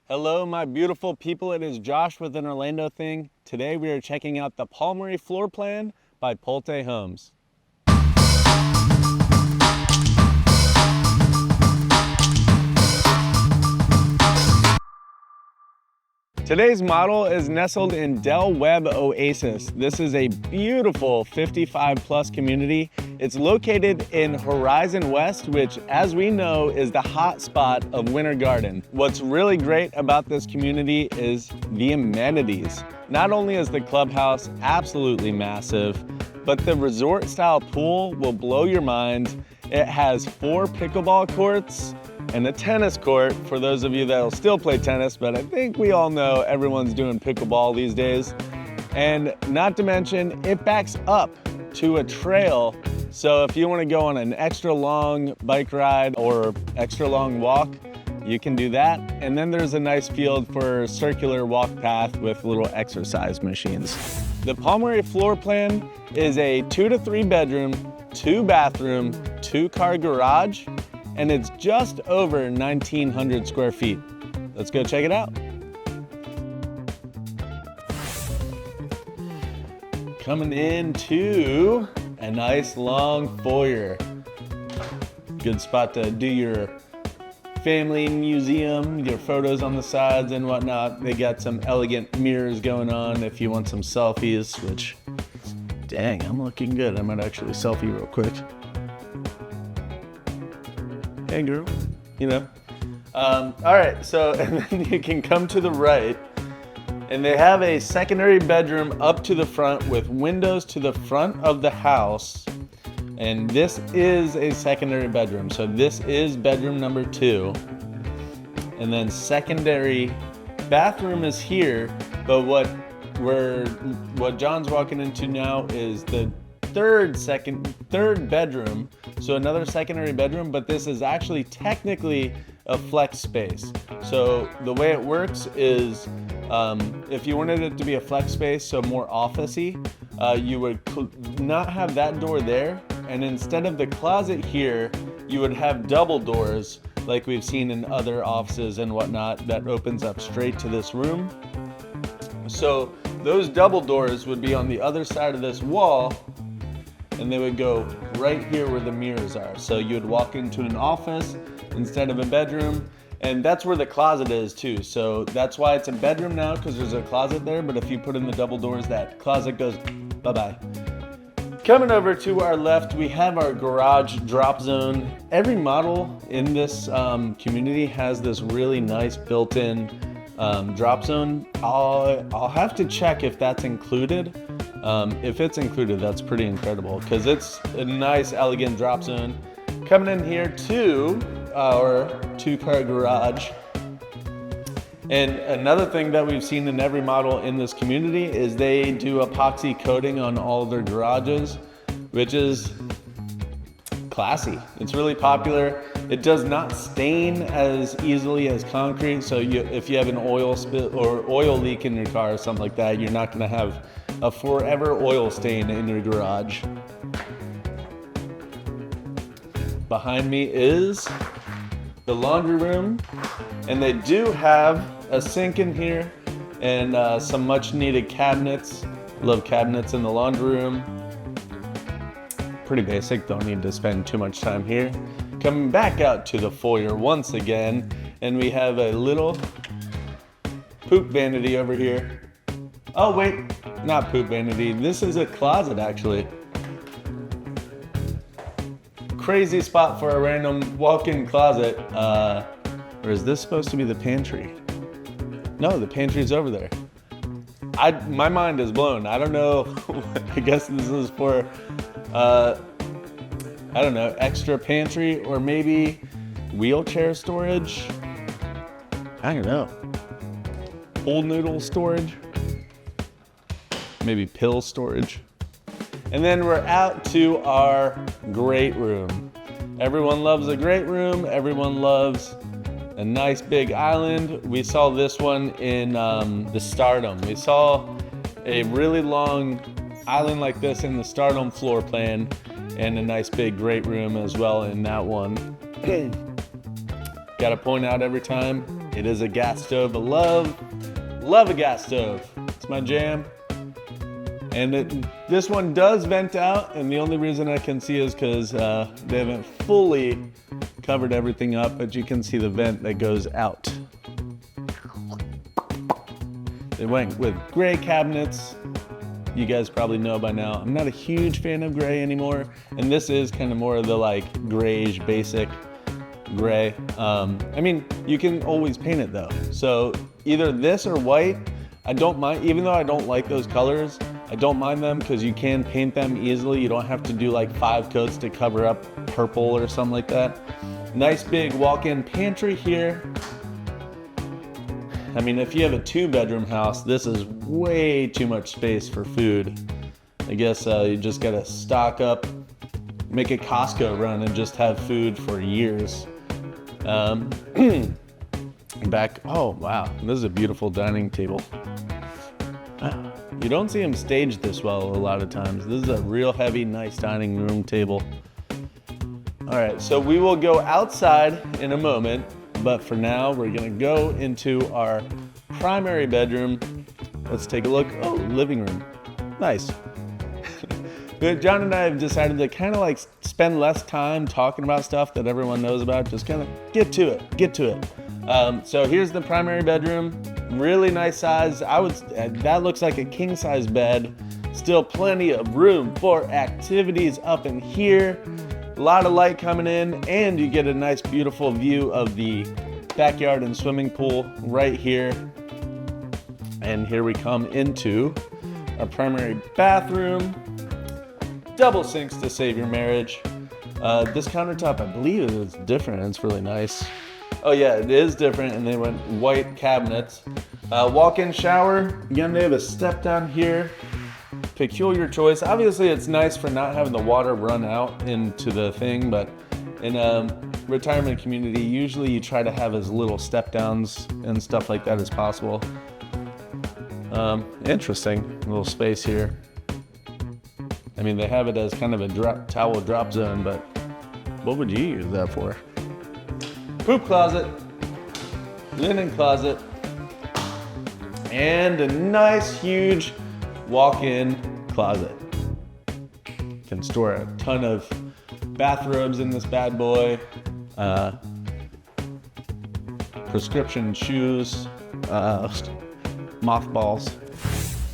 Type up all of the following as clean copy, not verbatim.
Hello, my beautiful people. It is Josh with an Orlando thing. Today we are checking out the Palmary Floorplan by Pulte Homes. Today's model is nestled in Webb Oasis. This is a beautiful 55 plus community. It's located in Horizon West, which as we know is the hot spot of Winter Garden. What's really great about this community is the amenities. Not only is the clubhouse absolutely massive, but the resort style pool will blow your mind. It has 4 pickleball courts and a tennis court for those of you that'll still play tennis, but I think we all know everyone's doing pickleball these days. And not to mention, it backs up to a trail. So if you want to go on an extra long bike ride or extra long walk, you can do that. And then there's a nice field for circular walk path with little exercise machines. The Palmary Floorplan is a 2 to 3 bedroom, 2 bathroom, 2 car garage, and it's just over 1,900 square feet. Let's go check it out. Coming into a nice long foyer. Good spot to do your family museum, your photos on the sides and whatnot. They got some elegant mirrors going on if you want some selfies, which, dang, I'm looking good. I might actually selfie real quick. Hey girl, you know. All right, so and then you can come to the right and they have a secondary bedroom up to the front with windows to the front of the house. And this is a secondary bedroom. So this is bedroom number 2. And then secondary bathroom is here, but what John's walking into now is the third bedroom, so another secondary bedroom, but this is actually technically a flex space. So the way it works is if you wanted it to be a flex space, so more office-y, you would not have that door there, and instead of the closet here, you would have double doors like we've seen in other offices and whatnot that opens up straight to this room. So those double doors would be on the other side of this wall, and they would go right here where the mirrors are. So you would walk into an office instead of a bedroom, and that's where the closet is too. So that's why it's a bedroom now, because there's a closet there, but if you put in the double doors, that closet goes bye-bye. Coming over to our left, we have our garage drop zone. Every model in this community has this really nice built-in drop zone. I'll have to check if that's included. If it's included, that's pretty incredible because it's a nice, elegant drop zone. Coming in here to our 2-car garage. And another thing that we've seen in every model in this community is they do epoxy coating on all their garages, which is classy. It's really popular. It does not stain as easily as concrete. So if you have an oil spill or oil leak in your car or something like that, you're not gonna have a forever oil stain in your garage. Behind me is the laundry room, and they do have a sink in here and some much needed cabinets. Love cabinets in the laundry room. Pretty basic, don't need to spend too much time here. Coming back out to the foyer once again, and we have a little poop vanity over here. Oh wait, not poop vanity. This is a closet actually. Crazy spot for a random walk-in closet. Or is this supposed to be the pantry? No, the pantry's over there. My mind is blown. I don't know. I guess this is for, I don't know, extra pantry or maybe wheelchair storage. I don't know. Pool noodle storage. Maybe pill storage. And then we're out to our great room. Everyone loves a great room. Everyone loves a nice big island. We saw this one in the Stardom. We saw a really long island like this in the Stardom floor plan and a nice big great room as well in that one. Gotta point out every time, It is a gas stove. I love a gas stove. It's my jam. And this one does vent out, and the only reason I can see is because they haven't fully covered everything up, but you can see the vent that goes out. They went with gray cabinets. You guys probably know by now, I'm not a huge fan of gray anymore, and this is kind of more of the like grayish basic gray. I mean, you can always paint it though. So either this or white, I don't mind, even though I don't like those colors, I don't mind them because you can paint them easily. You don't have to do like 5 coats to cover up purple or something like that. Nice big walk-in pantry here. I mean, if you have a 2-bedroom house, this is way too much space for food. I guess you just gotta stock up, make a Costco run and just have food for years. Oh wow, this is a beautiful dining table. You don't see them staged this well a lot of times. This is a real heavy, nice dining room table. All right, so we will go outside in a moment, but for now, we're gonna go into our primary bedroom. Let's take a look. Oh, living room. Nice. But John and I have decided to kind of like spend less time talking about stuff that everyone knows about. Just kind of get to it. So here's the primary bedroom. Really nice size. That looks like a king size bed. Still plenty of room for activities up in here. A lot of light coming in, and you get a nice beautiful view of the backyard and swimming pool right here. And here we come into our primary bathroom. Double sinks to save your marriage. This countertop, I believe, is different. It's really nice. Oh yeah, it is different, and they went white cabinets. Walk-in shower. Again, they have a step down here. Peculiar choice. Obviously, it's nice for not having the water run out into the thing, but in a retirement community, usually you try to have as little step downs and stuff like that as possible. Interesting little space here. I mean, they have it as kind of a towel drop zone, but what would you use that for? Poop closet, linen closet, and a nice huge walk-in closet. Can store a ton of bathrobes in this bad boy, prescription shoes, mothballs.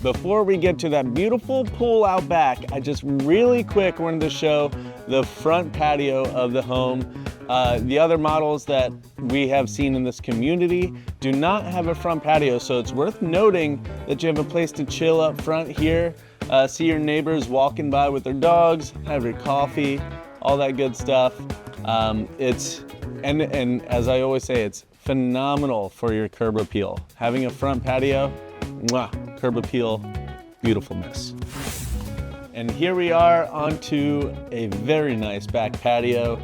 Before we get to that beautiful pool out back, I just really quick wanted to show the front patio of the home. The other models that we have seen in this community do not have a front patio, so it's worth noting that you have a place to chill up front here, see your neighbors walking by with their dogs, have your coffee, all that good stuff. And as I always say, it's phenomenal for your curb appeal. Having a front patio, mwah, curb appeal, beautifulness. And here we are onto a very nice back patio.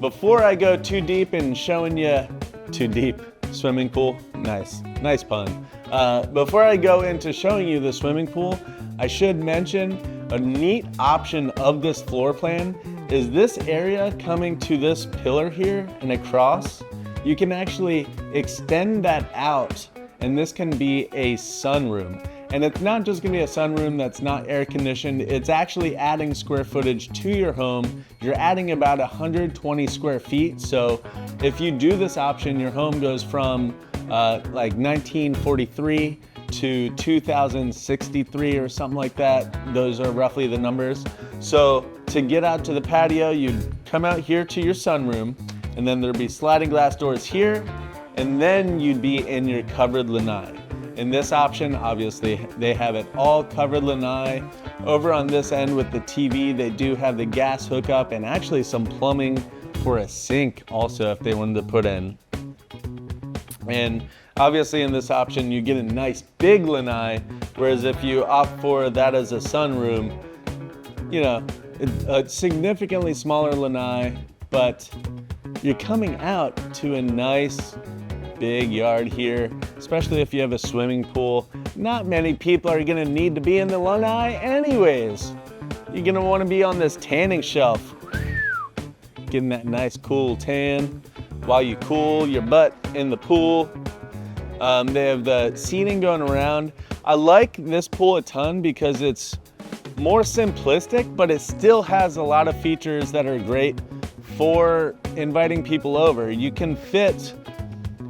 Before I go too deep in showing you, too deep, swimming pool, nice pun. Before I go into showing you the swimming pool, I should mention a neat option of this floor plan is this area coming to this pillar here and across. You can actually extend that out, and this can be a sunroom. And it's not just gonna be a sunroom that's not air conditioned, it's actually adding square footage to your home. You're adding about 120 square feet. So if you do this option, your home goes from like 1943 to 2063 or something like that. Those are roughly the numbers. So to get out to the patio, you'd come out here to your sunroom, and then there'd be sliding glass doors here, and then you'd be in your covered lanai. In this option, obviously, they have it all covered lanai. Over on this end with the TV, they do have the gas hookup and actually some plumbing for a sink also if they wanted to put in. And obviously in this option, you get a nice big lanai, whereas if you opt for that as a sunroom, you know, a significantly smaller lanai, but you're coming out to a nice big yard here, especially if you have a swimming pool. Not many people are gonna need to be in the lanai anyways. You're gonna wanna be on this tanning shelf, getting that nice cool tan. while you cool your butt in the pool. They have the seating going around. I like this pool a ton because it's more simplistic, but it still has a lot of features that are great for inviting people over. You can fit,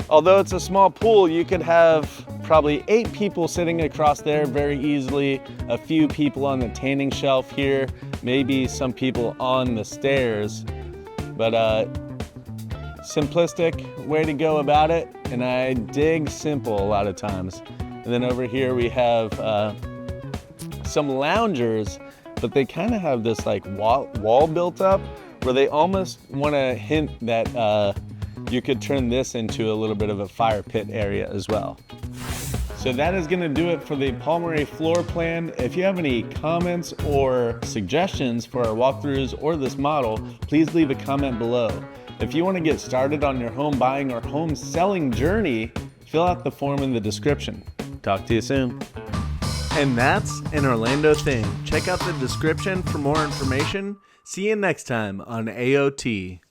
although it's a small pool, you could have probably 8 people sitting across there very easily, a few people on the tanning shelf here, maybe some people on the stairs. But simplistic way to go about it, and I dig simple a lot of times. And then over here we have some loungers, but they kind of have this like wall built up where they almost want to hint that you could turn this into a little bit of a fire pit area as well. So that is going to do it for the Palmary floor plan. If you have any comments or suggestions for our walkthroughs or this model, please leave a comment below. If you want to get started on your home buying or home selling journey, fill out the form in the description. Talk to you soon. And that's an Orlando thing. Check out the description for more information. See you next time on AOT.